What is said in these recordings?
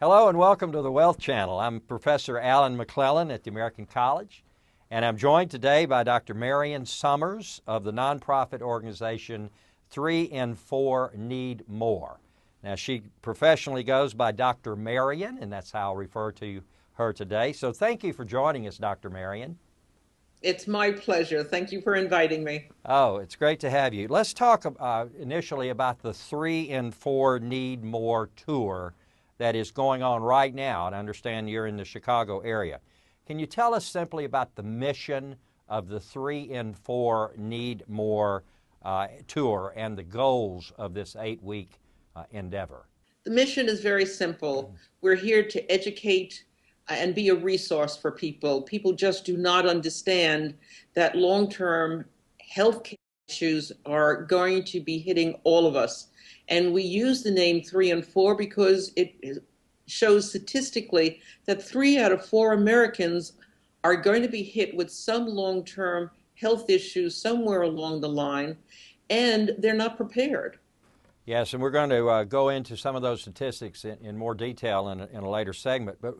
Hello and welcome to the Wealth Channel. I'm Professor Alan McLellan at the American College, and I'm joined today by Dr. Marion Somers of the nonprofit organization 3 in 4 Need More. Now, she professionally goes by Dr. Marion, and that's how I'll refer to her today. So thank you for joining us, Dr. Marion. It's my pleasure. Thank you for inviting me. Oh, it's great to have you. Let's talk initially about the 3 in 4 Need More tour that is going on right now, and I understand you're in the Chicago area. Can you tell us simply about the mission of the 3 in 4 Need More tour and the goals of this 8-week endeavor? The mission is very simple. We're here to educate and be a resource for people. People just do not understand that long-term health care issues are going to be hitting all of us. And we use the name 3 in 4 because it shows statistically that 3 out of 4 Americans are going to be hit with some long-term health issues somewhere along the line, and they're not prepared. Yes, and we're going to go into some of those statistics in more detail in a later segment. But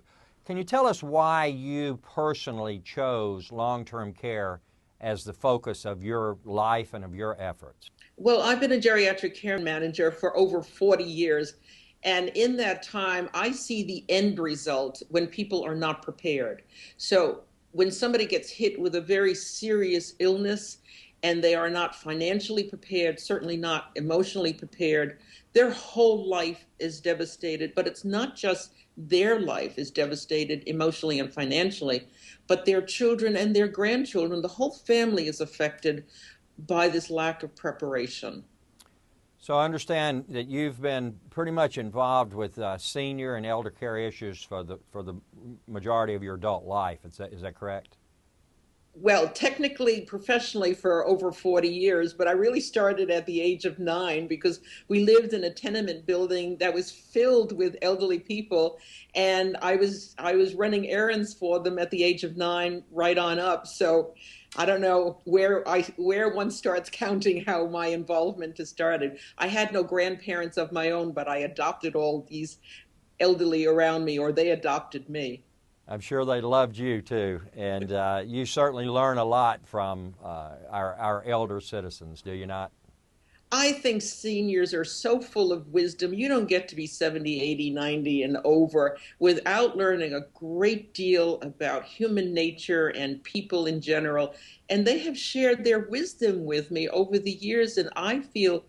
can you tell us why you personally chose long-term care as the focus of your life and of your efforts? Well, I've been a geriatric care manager for over 40 years. And in that time, I see the end result when people are not prepared. So when somebody gets hit with a very serious illness and they are not financially prepared, certainly not emotionally prepared, their whole life is devastated. But it's not just their life is devastated emotionally and financially, but their children and their grandchildren, the whole family is affected by this lack of preparation. So I understand that you've been pretty much involved with senior and elder care issues for the majority of your adult life. Is that correct? Well, technically, professionally for over 40 years, but I really started at the age of 9 because we lived in a tenement building that was filled with elderly people, and I was running errands for them at the age of 9 right on up. So I don't know where one starts counting how my involvement has started. I had no grandparents of my own, but I adopted all these elderly around me, or they adopted me. I'm sure they loved you too, and you certainly learn a lot from our elder citizens, do you not? I think seniors are so full of wisdom. You don't get to be 70, 80, 90 and over without learning a great deal about human nature and people in general. And they have shared their wisdom with me over the years, and I feel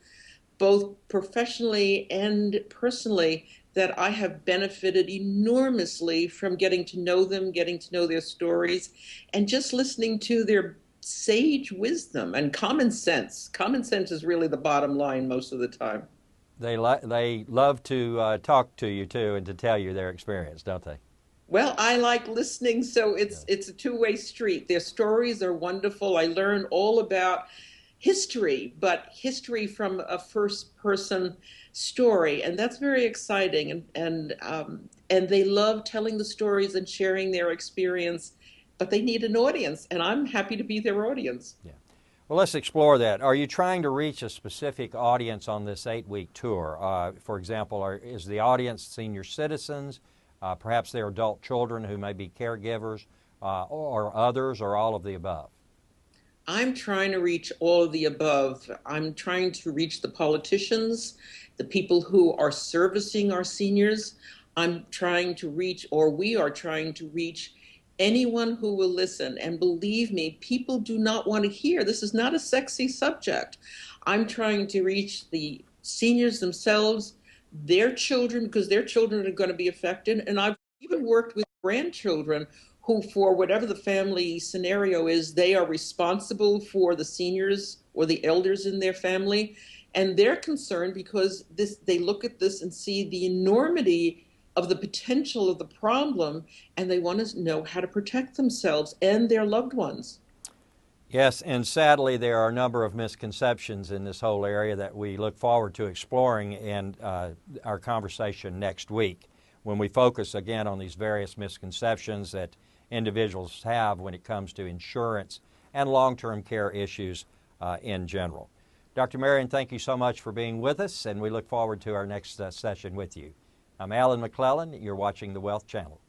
both professionally and personally that I have benefited enormously from getting to know them, getting to know their stories, and just listening to their sage wisdom and common sense. Common sense is really the bottom line most of the time. They love to talk to you too and to tell you their experience, don't they? Well, I like listening, so Yeah. it's a two-way street. Their stories are wonderful. I learn all about history, but history from a first-person story, and that's very exciting. And they love telling the stories and sharing their experience, but they need an audience, and I'm happy to be their audience. Yeah. Well, let's explore that. Are you trying to reach a specific audience on this 8-week tour? For example, is the audience senior citizens, perhaps their adult children who may be caregivers, or others, or all of the above? I'm trying to reach all of the above. I'm trying to reach the politicians, the people who are servicing our seniors. I'm trying to reach, or we are trying to reach anyone who will listen. And believe me, people do not want to hear. This is not a sexy subject. I'm trying to reach the seniors themselves, their children, because their children are going to be affected. And I've even worked with grandchildren who, for whatever the family scenario is, they are responsible for the seniors or the elders in their family. And they're concerned because they look at this and see the enormity of the potential of the problem, and they want to know how to protect themselves and their loved ones. Yes, and sadly, there are a number of misconceptions in this whole area that we look forward to exploring in our conversation next week when we focus again on these various misconceptions that individuals have when it comes to insurance and long-term care issues in general. Dr. Marion, thank you so much for being with us, and we look forward to our next session with you. I'm Alan McLellan. You're watching the Wealth Channel.